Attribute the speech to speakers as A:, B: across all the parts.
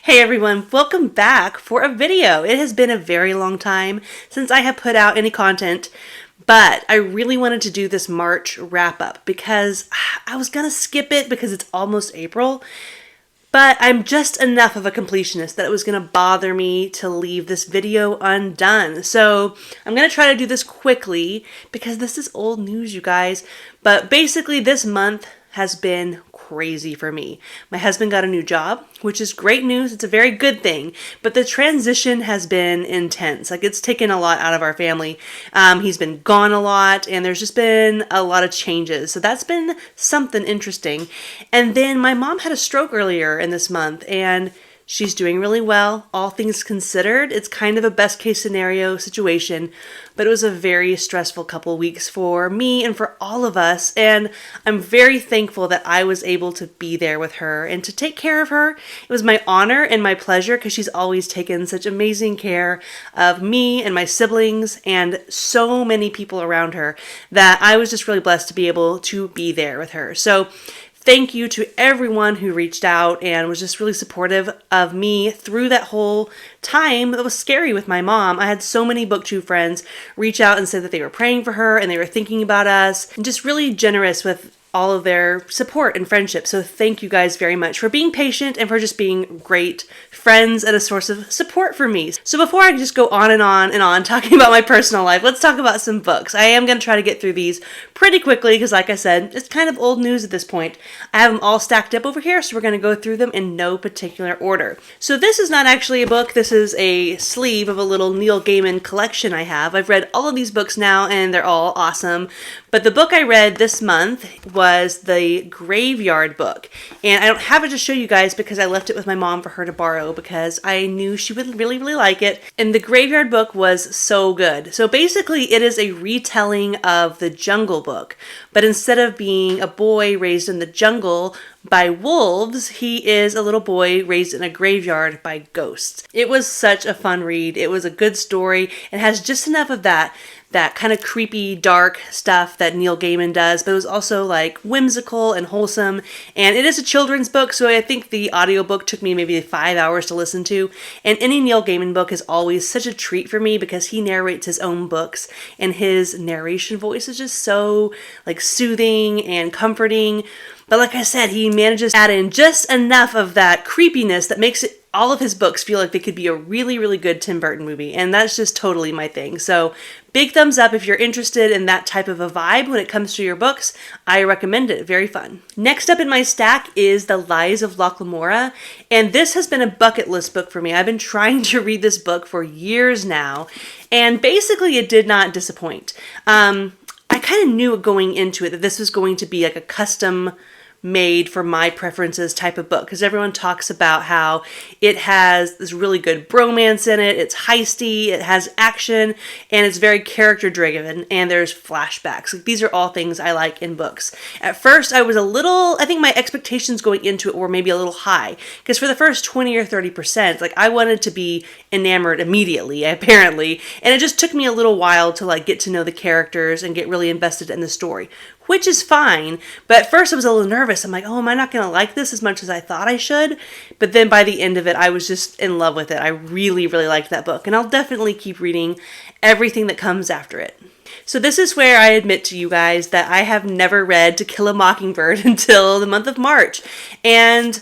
A: Hey everyone, welcome back for a video. It has been a very long time since I have put out any content, but I really wanted to do this March wrap up because I was gonna skip it because it's almost April, but I'm just enough of a completionist that it was gonna bother me to leave this video undone. So I'm gonna try to do this quickly because this is old news, you guys. But basically this month has been crazy for me. My husband got a new job, which is great news. It's a very good thing, but the transition has been intense. Like, it's taken a lot out of our family. He's been gone a lot, and there's just been a lot of changes. So that's been something interesting. And then my mom had a stroke earlier in this month, and she's doing really well, all things considered. It's kind of a best case scenario situation, but it was a very stressful couple of weeks for me and for all of us. And I'm very thankful that I was able to be there with her and to take care of her. It was my honor and my pleasure because she's always taken such amazing care of me and my siblings and so many people around her that I was just really blessed to be able to be there with her. So thank you to everyone who reached out and was just really supportive of me through that whole time that was scary with my mom. I had so many BookTube friends reach out and say that they were praying for her and they were thinking about us and just really generous with all of their support and friendship. So thank you guys very much for being patient and for just being great friends and a source of support for me. So before I just go on and on and on talking about my personal life, let's talk about some books. I am going to try to get through these pretty quickly because, like I said, it's kind of old news at this point. I have them all stacked up over here, so we're going to go through them in no particular order. So this is not actually a book. This is a sleeve of a little Neil Gaiman collection I have. I've read all of these books now, and they're all awesome. But the book I read this month was the Graveyard book. And I don't have it to show you guys because I left it with my mom for her to borrow because I knew she would really, really like it. And the Graveyard book was so good. So basically it is a retelling of the Jungle Book. But instead of being a boy raised in the jungle by wolves, he is a little boy raised in a graveyard by ghosts. It was such a fun read. It was a good story. It has just enough of that kind of creepy, dark stuff that Neil Gaiman does, but it was also like whimsical and wholesome. And it is a children's book, so I think the audiobook took me maybe 5 hours to listen to. And any Neil Gaiman book is always such a treat for me because he narrates his own books and his narration voice is just so like soothing and comforting. But like I said, he manages to add in just enough of that creepiness that makes all of his books feel like they could be a really, really good Tim Burton movie. And that's just totally my thing. So big thumbs up if you're interested in that type of a vibe when it comes to your books. I recommend it. Very fun. Next up in my stack is The Lies of Locke Lamora. And this has been a bucket list book for me. I've been trying to read this book for years now. And basically it did not disappoint. I kind of knew going into it that this was going to be like a custom made for my preferences type of book because everyone talks about how it has this really good bromance in it, it's heisty, it has action, and it's very character driven, and there's flashbacks. Like, these are all things I like in books. At first I think my expectations going into it were maybe a little high because for the first 20 or 30%, like I wanted to be enamored immediately, apparently, and it just took me a little while to like get to know the characters and get really invested in the story, which is fine. But at first I was a little nervous. I'm like, oh, am I not going to like this as much as I thought I should? But then by the end of it, I was just in love with it. I really, really liked that book. And I'll definitely keep reading everything that comes after it. So this is where I admit to you guys that I have never read To Kill a Mockingbird until the month of March. And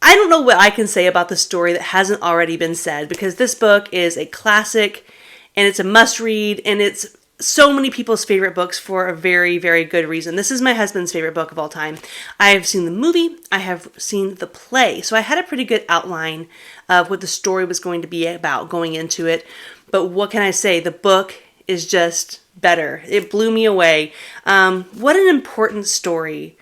A: I don't know what I can say about the story that hasn't already been said because this book is a classic and it's a must read and it's so many people's favorite books for a very, very good reason. This is my husband's favorite book of all time. I have seen the movie. I have seen the play. So I had a pretty good outline of what the story was going to be about going into it. But what can I say? The book is just better. It blew me away. What an important story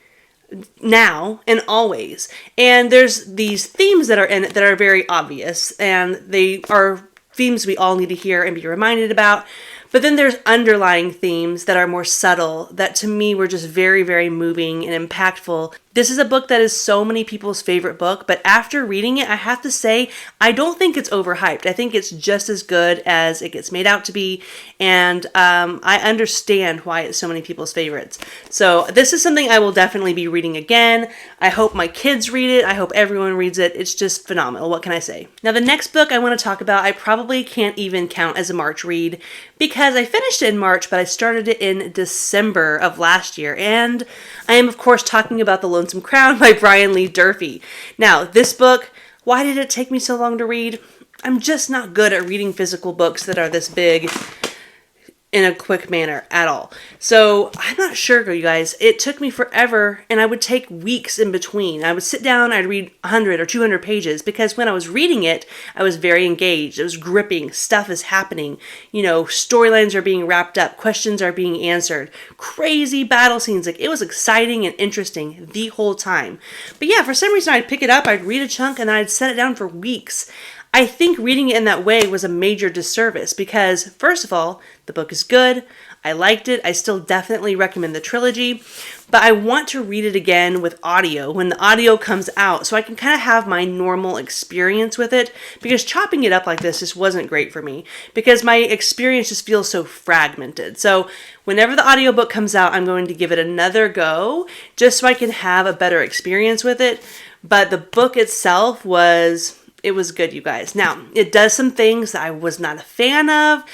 A: now and always. And there's these themes that are in it that are very obvious. And they are themes we all need to hear and be reminded about. But then there's underlying themes that are more subtle that to me were just very, very moving and impactful This is a book that is so many people's favorite book, but after reading it, I have to say, I don't think it's overhyped. I think it's just as good as it gets made out to be, and I understand why it's so many people's favorites. So this is something I will definitely be reading again. I hope my kids read it. I hope everyone reads it. It's just phenomenal. What can I say? Now, the next book I want to talk about, I probably can't even count as a March read because I finished it in March, but I started it in December of last year, and I am, of course, talking about The Lonesome Crown by Brian Lee Durfee. Now, this book, why did it take me so long to read? I'm just not good at reading physical books that are this big in a quick manner at all. So I'm not sure, you guys. It took me forever, and I would take weeks in between. I would sit down, I'd read 100 or 200 pages, because when I was reading it, I was very engaged. It was gripping. Stuff is happening. You know, storylines are being wrapped up. Questions are being answered. Crazy battle scenes. Like, it was exciting and interesting the whole time. But yeah, for some reason, I'd pick it up, I'd read a chunk, and then I'd set it down for weeks. I think reading it in that way was a major disservice because, first of all, the book is good. I liked it. I still definitely recommend the trilogy, but I want to read it again with audio when the audio comes out so I can kind of have my normal experience with it, because chopping it up like this just wasn't great for me because my experience just feels so fragmented. So whenever the audiobook comes out, I'm going to give it another go just so I can have a better experience with it. But the book itself was good, you guys. Now, it does some things that I was not a fan of,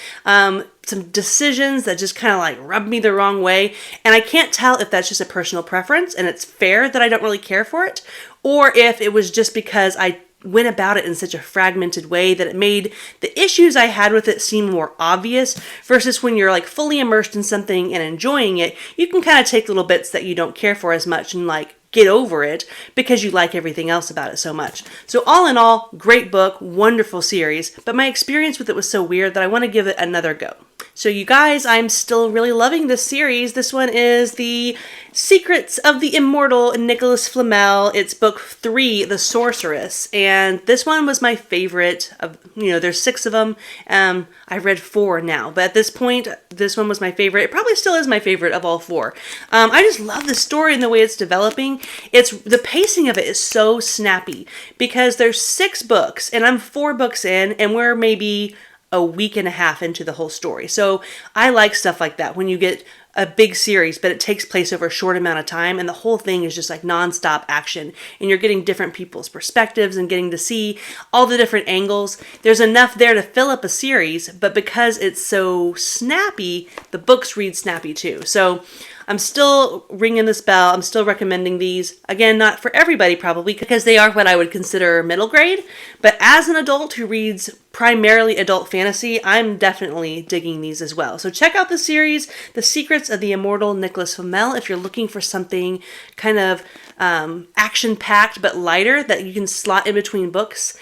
A: some decisions that just kind of like rubbed me the wrong way, and I can't tell if that's just a personal preference and it's fair that I don't really care for it, or if it was just because I went about it in such a fragmented way that it made the issues I had with it seem more obvious, versus when you're like fully immersed in something and enjoying it, you can kind of take little bits that you don't care for as much and like get over it because you like everything else about it so much. So all in all, great book, wonderful series, but my experience with it was so weird that I want to give it another go. So you guys, I'm still really loving this series. This one is The Secrets of the Immortal, Nicholas Flamel. It's book 3, The Sorceress. And this one was my favorite of, there's 6 of them. I've read 4 now, but at this point, this one was my favorite. It probably still is my favorite of all 4. I just love the story and the way it's developing. The pacing of it is so snappy because there's 6 books and I'm 4 books in and we're maybe a week and a half into the whole story. So I like stuff like that when you get a big series, but it takes place over a short amount of time and the whole thing is just like nonstop action and you're getting different people's perspectives and getting to see all the different angles. There's enough there to fill up a series, but because it's so snappy, the books read snappy too. So I'm still ringing this bell. I'm still recommending these. Again, not for everybody probably because they are what I would consider middle grade, but as an adult who reads primarily adult fantasy, I'm definitely digging these as well. So check out the series, The Secrets of the Immortal, Nicholas Flamel, if you're looking for something kind of action-packed but lighter that you can slot in between books.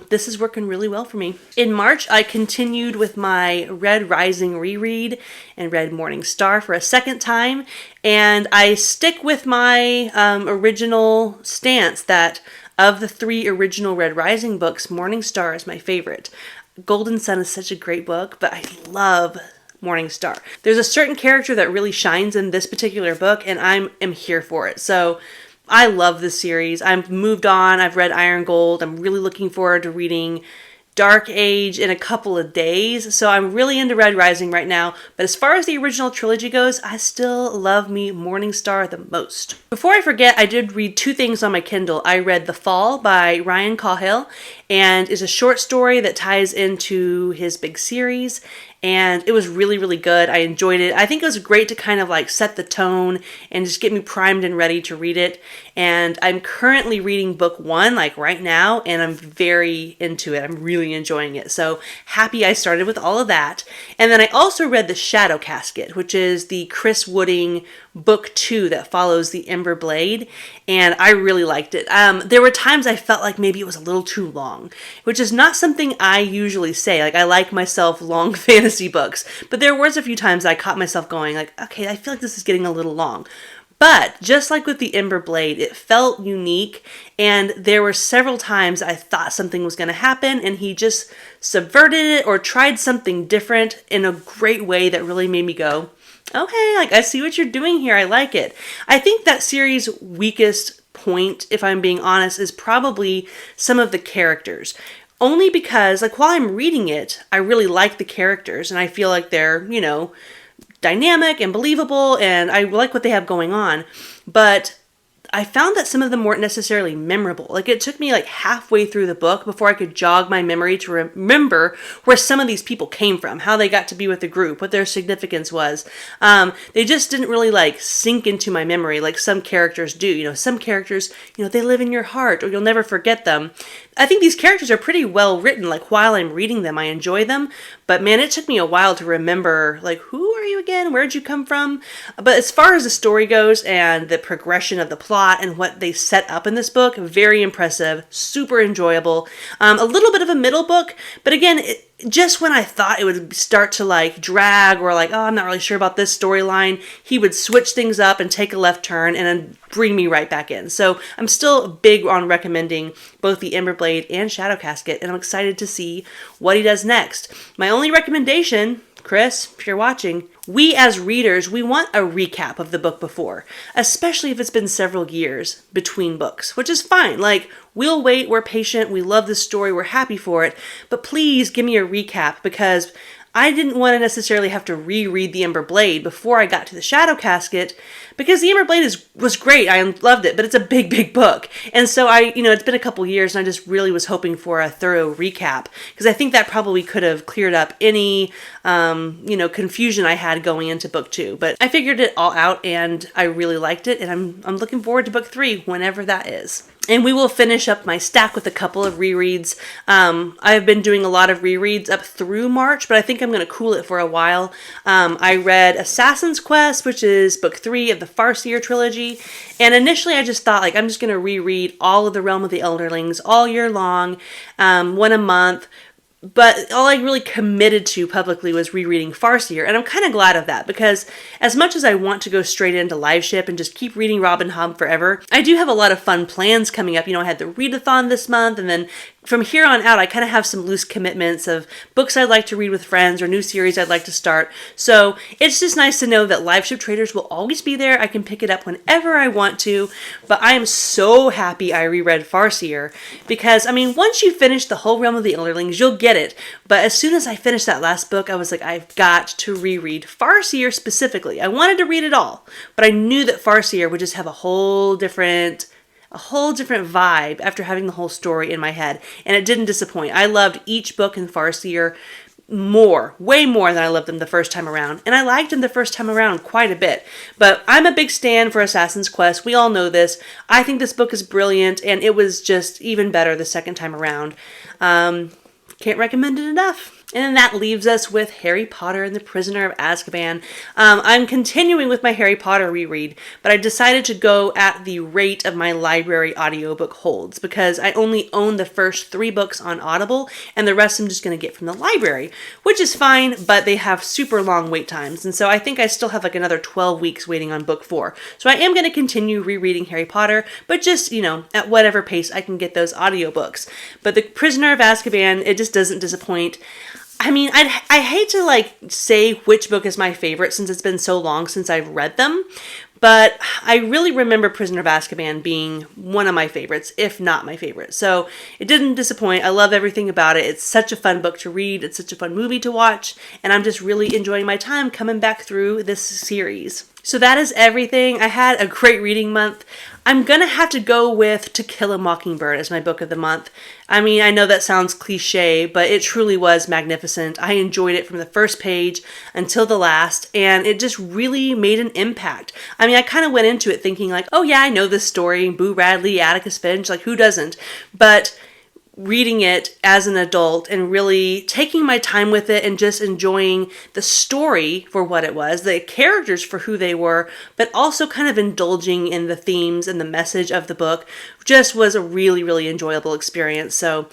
A: This is working really well for me. In March, I continued with my Red Rising reread and read Morning Star for a second time, and I stick with my original stance that of the 3 original Red Rising books, Morning Star is my favorite. Golden Sun is such a great book, but I love Morning Star. There's a certain character that really shines in this particular book, and I am here for it. So I love this series. I've moved on. I've read Iron Gold. I'm really looking forward to reading Dark Age in a couple of days. So I'm really into Red Rising right now. But as far as the original trilogy goes, I still love me Morning Star the most. Before I forget, I did read 2 things on my Kindle. I read The Fall by Ryan Cahill, and is a short story that ties into his big series. And it was really, really good. I enjoyed it. I think it was great to kind of like set the tone and just get me primed and ready to read it. And I'm currently reading book 1 like right now, and I'm very into it. I'm really enjoying it. So happy I started with all of that. And then I also read The Shadow Casket, which is the Chris Wooding book 2 that follows the Ember Blade, and I really liked it. There were times I felt like maybe it was a little too long, which is not something I usually say. Like, I like myself long fantasy books, but there was a few times I caught myself going like, okay, I feel like this is getting a little long. But just like with the Ember Blade, it felt unique, and there were several times I thought something was going to happen, and he just subverted it or tried something different in a great way that really made me go, Okay, like I see what you're doing here. I like it. I think that series' weakest point, if I'm being honest, is probably some of the characters. Only because, like, while I'm reading it, I really like the characters and I feel like they're, dynamic and believable and I like what they have going on. But I found that some of them weren't necessarily memorable. Like it took me like halfway through the book before I could jog my memory to remember where some of these people came from, how they got to be with the group, what their significance was. They just didn't really like sink into my memory like some characters do. Some characters, they live in your heart or you'll never forget them. I think these characters are pretty well written. Like while I'm reading them, I enjoy them. But man, it took me a while to remember, like, who are you again? Where'd you come from? But as far as the story goes and the progression of the plot and what they set up in this book, very impressive, super enjoyable. A little bit of a middle book, but again, just when I thought it would start to like drag or like, oh, I'm not really sure about this storyline, he would switch things up and take a left turn and then bring me right back in. So I'm still big on recommending both the Emberblade and Shadow Casket, and I'm excited to see what he does next. My only recommendation, Chris, if you're watching, we as readers, we want a recap of the book before, especially if it's been several years between books, which is fine. Like, we'll wait, we're patient, we love the story, we're happy for it, but please give me a recap because I didn't want to necessarily have to reread the Emberblade before I got to the Shadow Casket because the Emberblade was great. I loved it, but it's a big, big book. And so it's been a couple years and I just really was hoping for a thorough recap because I think that probably could have cleared up any, confusion I had going into book 2. But I figured it all out and I really liked it and I'm looking forward to book 3 whenever that is. And we will finish up my stack with a couple of rereads. I've been doing a lot of rereads up through March, but I think I'm going to cool it for a while. I read Assassin's Quest, which is book 3 of the Farseer trilogy. And initially I just thought, like, I'm just going to reread all of the Realm of the Elderlings all year long, one a month. But all I really committed to publicly was rereading Farseer, and I'm kind of glad of that because as much as I want to go straight into Live Ship and just keep reading Robin Hobb forever, I do have a lot of fun plans coming up. I had the readathon this month, and then from here on out, I kind of have some loose commitments of books I'd like to read with friends or new series I'd like to start. So it's just nice to know that Live Ship Traders will always be there. I can pick it up whenever I want to, but I am so happy I reread Farseer because, once you finish the whole Realm of the Elderlings, you'll get it. But as soon as I finished that last book, I was like, I've got to reread Farseer specifically. I wanted to read it all, but I knew that Farseer would just have a whole different vibe after having the whole story in my head, and it didn't disappoint. I loved each book in Farseer way more than I loved them the first time around, and I liked them the first time around quite a bit. But I'm a big stan for Assassin's Quest. We all know this. I think this book is brilliant, and it was just even better the second time around. Can't recommend it enough. And then that leaves us with Harry Potter and the Prisoner of Azkaban. I'm continuing with my Harry Potter reread, but I decided to go at the rate of my library audiobook holds because I only own the first 3 books on Audible and the rest I'm just going to get from the library, which is fine, but they have super long wait times. And so I think I still have like another 12 weeks waiting on book 4. So I am going to continue rereading Harry Potter, but just, at whatever pace I can get those audiobooks. But the Prisoner of Azkaban, it just doesn't disappoint. I hate to say which book is my favorite since it's been so long since I've read them, but I really remember Prisoner of Azkaban being one of my favorites, if not my favorite. So it didn't disappoint. I love everything about it. It's such a fun book to read. It's such a fun movie to watch, and I'm just really enjoying my time coming back through this series. So that is everything. I had a great reading month. I'm going to have to go with To Kill a Mockingbird as my book of the month. I know that sounds cliche, but it truly was magnificent. I enjoyed it from the first page until the last, and it just really made an impact. I kind of went into it thinking like, oh yeah, I know this story, Boo Radley, Atticus Finch, like who doesn't? But reading it as an adult and really taking my time with it and just enjoying the story for what it was, the characters for who they were, but also kind of indulging in the themes and the message of the book just was a really, really enjoyable experience. So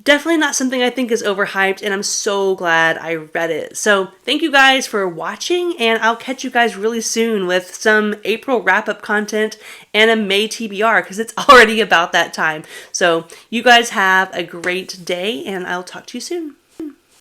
A: definitely not something I think is overhyped, and I'm so glad I read it. So thank you guys for watching, and I'll catch you guys really soon with some April wrap-up content and a May TBR, because it's already about that time. So you guys have a great day, and I'll talk to you soon.